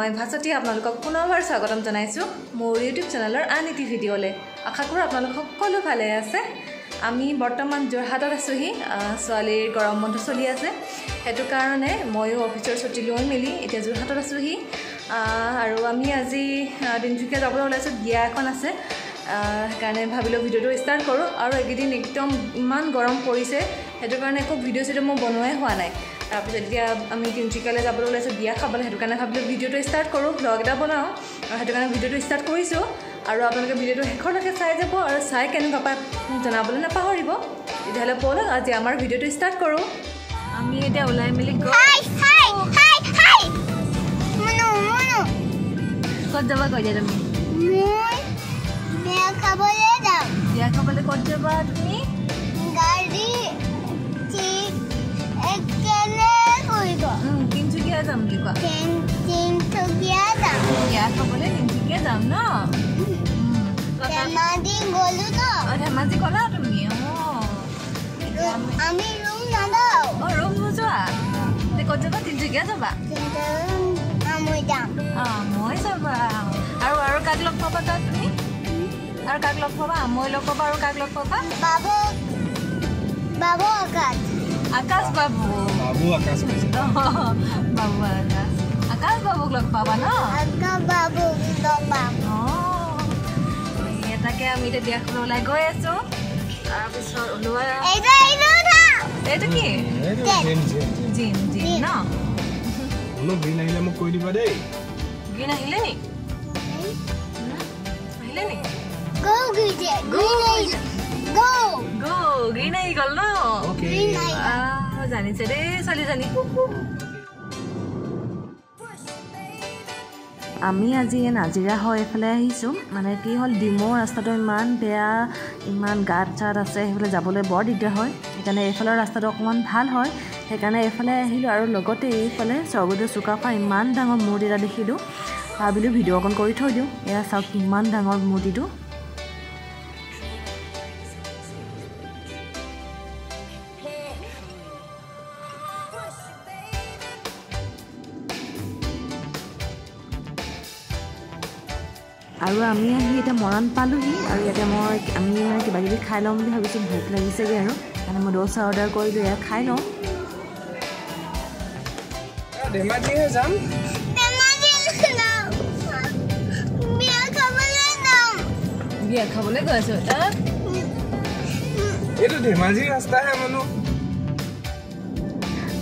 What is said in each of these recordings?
মই ভাষাটি আপোনালোকক পুনৰবাৰ স্বাগতম জনাইছো মোৰ ইউটিউব চেনেলৰ আনিতি ভিডিঅ'লে আশা কৰোঁ আপোনালোক সকলো ভালে আছে আমি বৰ্তমান যোৰহাটত আছোহি ছোৱালীৰ গৰম বন্ধ চলি আছে হেতু কাৰণে ময়ো অফিচৰ ছুটি লৈ মেলি এতিয়া যোৰহাটত আছোহি আৰু আমি আজি দিনজুকীয়া যাবলৈ ওলাইছো বিয়া এখন আছে কাৰণে ভাবিলো ভিডিঅ'টো ষ্টাৰ্ট কৰোঁ আৰু একদিন একদম ইমান গৰম পৰিছে হেতু কাৰণে একো ভিডিঅ' চিডিঅ' মই বনোৱাই হোৱা নাই তাৰপিছত এতিয়া আমি তিনিচুকীয়ালৈ যাবলৈ ওলাইছোঁ বিয়া খাবলৈ সেইটো কাৰণে ভাবিলোঁ ভিডিঅ'টো ষ্টাৰ্ট কৰোঁ ব্লগ এটা বনাওঁ আৰু সেইটো কাৰণে ভিডিঅ'টো ষ্টাৰ্ট কৰিছোঁ আৰু আপোনালোকে ভিডিঅ'টো শেষলৈকে চাই যাব আৰু চাই কেনেকুৱা পায় জনাবলৈ নাপাহৰিব তেতিয়াহ'লে ব'লক আজি আমাৰ ভিডিঅ'টো ষ্টাৰ্ট কৰোঁ আমি এতিয়া ওলাই মেলি ক'ত যাবা কৈ দিয়া তুমি বিয়া খাবলৈ ক'ত যাবা তুমি গাড়ী তিনিচুকীয়া যাম বুলি কোৱা তিনিচুকীয়া যাম বিয়া খাবলৈ তিনিচুকীয়া যাম ন ধেমাজি গ'লো ন ধেমাজি গ'লা তুমি আমি ৰুম নাযাওঁ ৰুম নোযোৱা ক'ত যাবা তিনিচুকীয়া যাবা মই যাম মই যাবা আৰু কাক লগ পাবা তাত তুমি আৰু কাক লগ পাবা মই লগ পাবা আৰু কাক লগ পাবা বাবু আকাশ আকাশ বাবু আকাশ বাবুক লগ পাবা ন বাবু লগ পাম তাকে আমি এতিয়া বিয়া খাবলৈ ওলাই গৈ আছো তাৰপিছত ওলোৱা এইটো কি জিন ন গ্ৰীণ আহিলে মোক কৈ দিবা দেই গ্ৰীণ আহিলে নি আহিলে নি গ্ৰীণ আহি গ'ল ন জানিছে দেই ছোৱালীজনী আমি আজি নাজিৰা হৈ এইফালে আহিছোঁ মানে কি হ'ল ডিমৌ ৰাস্তাটো ইমান বেয়া ইমান গাঁত চাত আছে সেইফালে যাবলৈ বৰ দিগদাৰ হয় সেইকাৰণে এইফালৰ ৰাস্তাটো অকণমান ভাল হয় সেইকাৰণে এইফালে আহিলোঁ আৰু লগতে এইফালে স্বৰ্গদেউ চুকাফা ইমান ডাঙৰ মূৰ্তি এটা দেখিলোঁ ভাবিলোঁ ভিডিঅ' অকণ কৰি থৈ দিওঁ এয়া চাওক কিমান ডাঙৰ মূৰ্তিটো আৰু আমি আহি এতিয়া মৰাণ পালোঁহি আৰু ইয়াতে আমি মানে কিবা কিবি খাই ল'ম বুলি ভাবিছোঁ ভোক লাগিছেগৈ আৰু সেইকাৰণে মই দোচা অৰ্ডাৰ কৰিলোঁ এয়া খাই লওঁ ধেমাজিহে যাম বিয়া খাবলৈ গৈ আছোঁ এইটো ধেমাজি ৰাস্তাহে মানুহ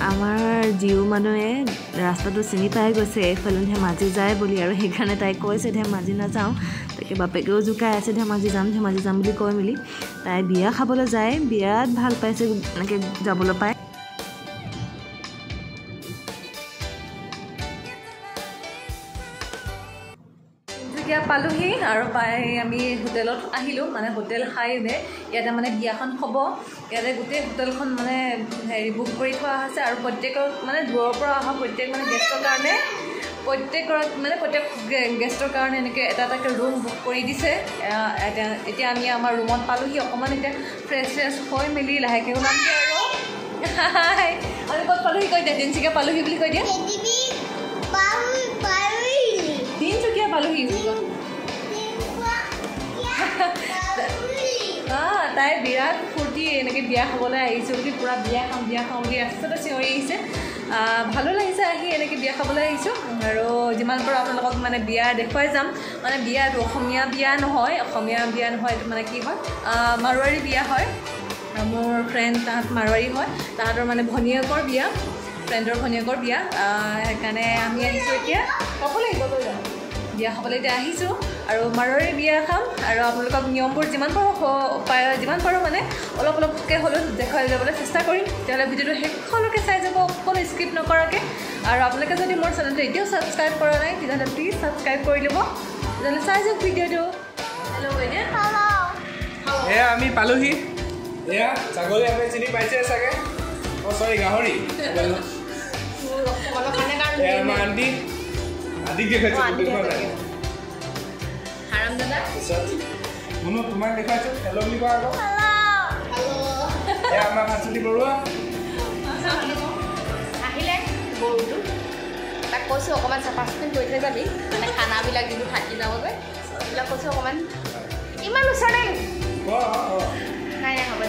আমাৰ জিও মানুহে ৰাস্তাটো চিনি পাই গৈছে এইফালে ধেমাজি যায় বুলি আৰু সেইকাৰণে তাই কৈছে ধেমাজি নাযাওঁ তাকে বাপেকেও জোকাই আছে ধেমাজি যাম বুলি কৈ মেলি তাই বিয়া খাবলৈ যায় বিৰাট ভাল পাইছে এনেকৈ যাবলৈ পায় তিনিচুকীয়া পালোঁহি আৰু পাই আমি হোটেলত আহিলোঁ মানে হোটেল খাইনে ইয়াতে মানে বিয়াখন হ'ব ইয়াতে গোটেই হোটেলখন মানে বুক কৰি থোৱা হৈছে আৰু প্ৰত্যেকৰ মানে দূৰৰ পৰা অহা প্ৰত্যেক মানে গেষ্টৰ কাৰণে প্ৰত্যেক গেষ্টৰ কাৰণে এনেকৈ এটা এটাকৈ ৰুম বুক কৰি দিছে এতিয়া আমি আমাৰ ৰুমত পালোঁহি অকণমান এতিয়া ফ্ৰেছ হৈ মেলি লাহেকৈ ওলামগৈ আৰু আমি ক'ত পালোঁহি কৈ দিয়া তিনিচুকীয়া পালোঁহি বুলি কৈ দিয়া তিনিচুকীয়া পালোঁহি তাই বিৰাট ফূৰ্তি এনেকৈ বিয়া খাবলৈ আহিছোঁ বুলি পূৰা বিয়া খাওঁ বুলি ৰাস্তাতে চিঞৰি আহিছে ভালো লাগিছে আহি এনেকৈ বিয়া খাবলৈ আহিছোঁ আৰু যিমান পাৰোঁ আপোনালোকক মানে বিয়া দেখুৱাই যাম মানে বিয়াটো অসমীয়া বিয়া নহয় এইটো মানে কি হয় মাৰোৱাৰী বিয়া হয় মোৰ ফ্ৰেণ্ড তাহাঁত মাৰোৱাৰী হয় তাহাঁতৰ মানে ভনীয়েকৰ বিয়া ফ্ৰেণ্ডৰ ভনীয়েকৰ বিয়া সেইকাৰণে আমি আহিছোঁ এতিয়া ক'ব লাগিব বিয়া খাবলৈ এতিয়া আহিছোঁ আৰু মাৰোৱাৰী বিয়া খাম আৰু আপোনালোকক নিয়মবোৰ যিমান পাৰোঁ মানে অলপকৈ হ'লেও দেখুৱাই যাবলৈ চেষ্টা কৰিম তেতিয়াহ'লে ভিডিঅ'টো শেষলৈকে চাই যাব অকণো স্কিপ নকৰাকৈ আৰু আপোনালোকে যদি মোৰ চেনেলটো এতিয়াও ছাবস্ক্ৰাইব কৰা নাই তেতিয়াহ'লে প্লিজ ছাবস্ক্ৰাইব কৰি ল'ব তেতিয়াহ'লে চাই যাওক ভিডিঅ'টো এয়া আমি পালোহি এয়া ছাগলী আমি চিনি পাইছে চাগে চৰি গাহৰি আন্টি আদিক দেখাইছোঁ কোনো তোমাক দেখাইছোঁ হেল্ল' বুলি কোৱা আকৌ এয়া আমাৰ ভাস্বতী বৰুৱা আহিলে গৰুটো তাক কৈ কৈছোঁ অকণমান চাফা চিকুণ কৰি থৈ যাবি মানে খানাবিলাক যিবোৰ থাকি যাবগৈ এইবিলাক কৈছোঁ অকণমান ইমান ওচৰতে নাই নাই হ'ব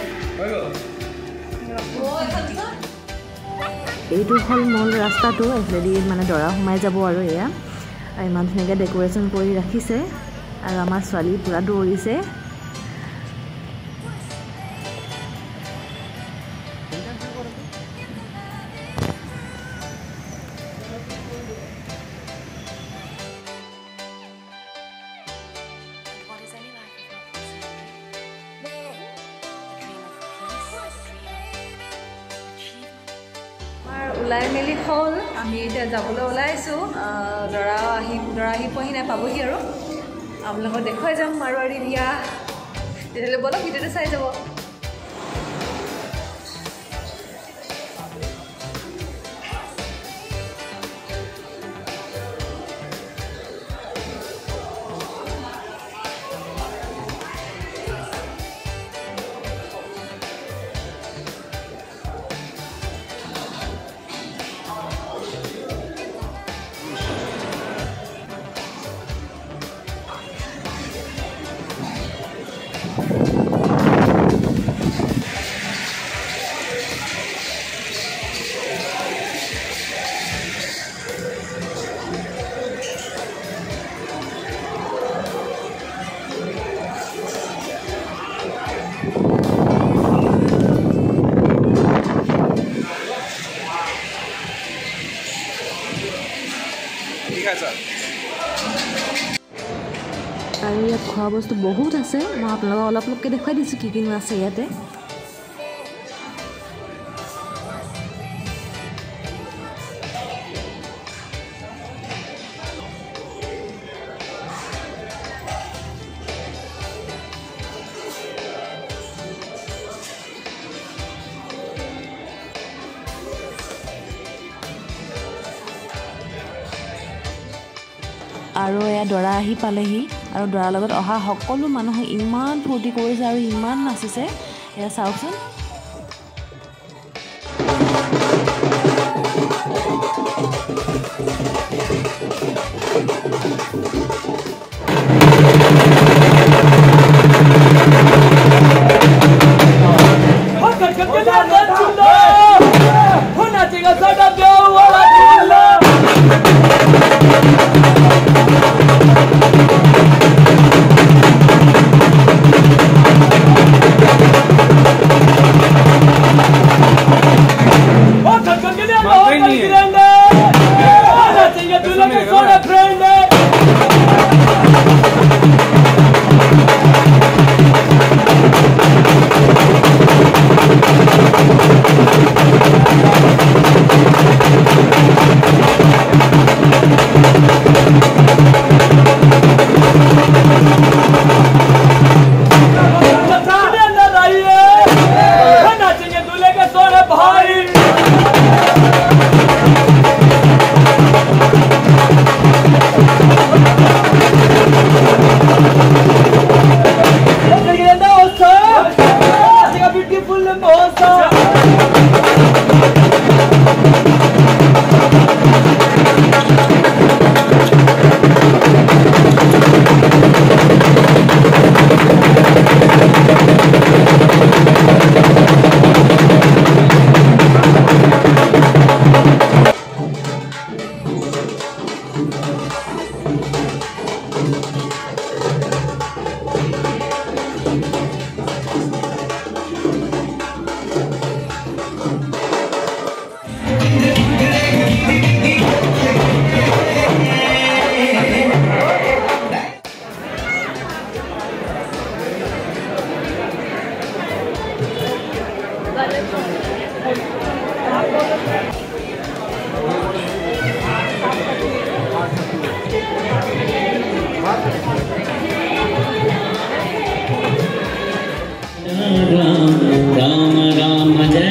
এইটো হ'ল মূল ৰাস্তাটো এইফালেদি মানে দৰা সোমাই যাব আৰু এয়া ইমান ধুনীয়াকৈ ডেক'ৰেশ্যন কৰি ৰাখিছে আৰু আমাৰ ছোৱালী পূৰা দৌৰিছে ওলাই মেলি হ'ল আমি এতিয়া যাবলৈ ওলাইছোঁ দৰা আহি পোৱাহি নাই পাবহি আৰু আপোনালোকক দেখুৱাই যাম মাৰোৱাৰী বিয়া তেতিয়াহ'লে বলক ভিডিঅ'টো চাই যাব আৰু ইয়াত খোৱা বস্তু বহুত আছে মই আপোনালোকক অলপকৈ দেখুৱাই দিছোঁ কি কিনো আছে ইয়াতে আৰু এয়া দৰা আহি পালেহি আৰু দৰাৰ লগত অহা সকলো মানুহে ইমান ফূৰ্তি কৰিছে আৰু ইমান নাচিছে এয়া চাওকচোন Ram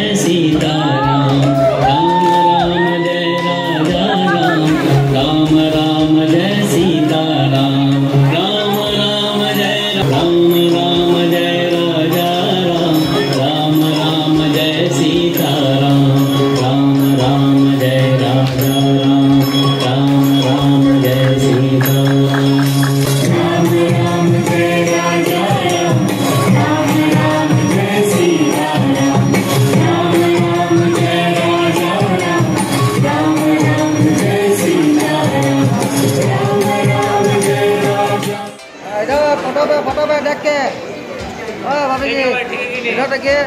इधर देखिए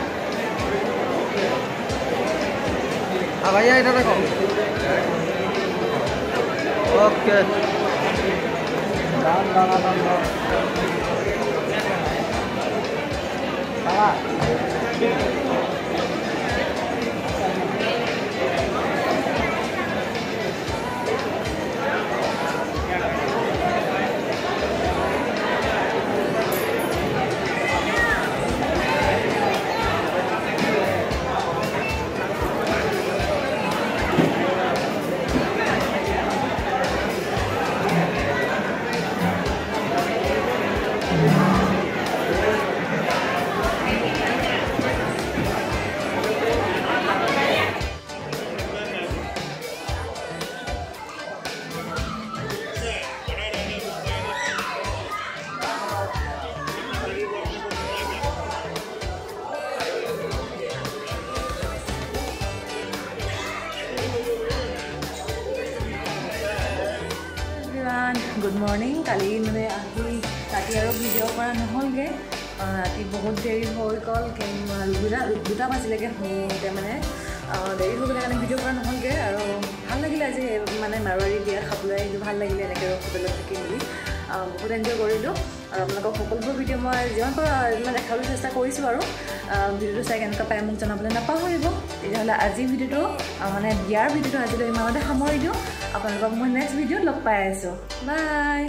अब भैया इधर देखो ओके গুড মৰ্ণিং কালি মানে আহি ৰাতি আৰু ভিডিঅ' কৰা নহ'লগৈ ৰাতি বহুত দেৰি হৈ গ'ল দুটা বাজিলেগৈ শুওঁতে মানে দেৰি হৈ গ'লে কাৰণে ভিডিঅ' কৰা নহ'লগৈ আৰু ভাল লাগিলে আজি মানে মাৰোৱাৰী বিয়া খাবলৈ আহিলোঁ ভাল লাগিলে এনেকৈ হোটেলত থাকি মেলি বহুত এনজয় কৰিলোঁ আৰু আপোনালোকক সকলোবোৰ ভিডিঅ' মই যিমান পাৰোঁ মানে দেখাবলৈ চেষ্টা কৰিছোঁ আৰু ভিডিঅ'টো চাই কেনেকুৱা পাই মোক জনাবলৈ নাপাহৰিব তেতিয়াহ'লে আজি ভিডিঅ'টো মানে বিয়াৰ ভিডিঅ'টো আজিলৈ ইমানতে সামৰি দিওঁ আপোনালোকক মই নেক্সট ভিডিঅ'ত লগ পাই আছোঁ বাই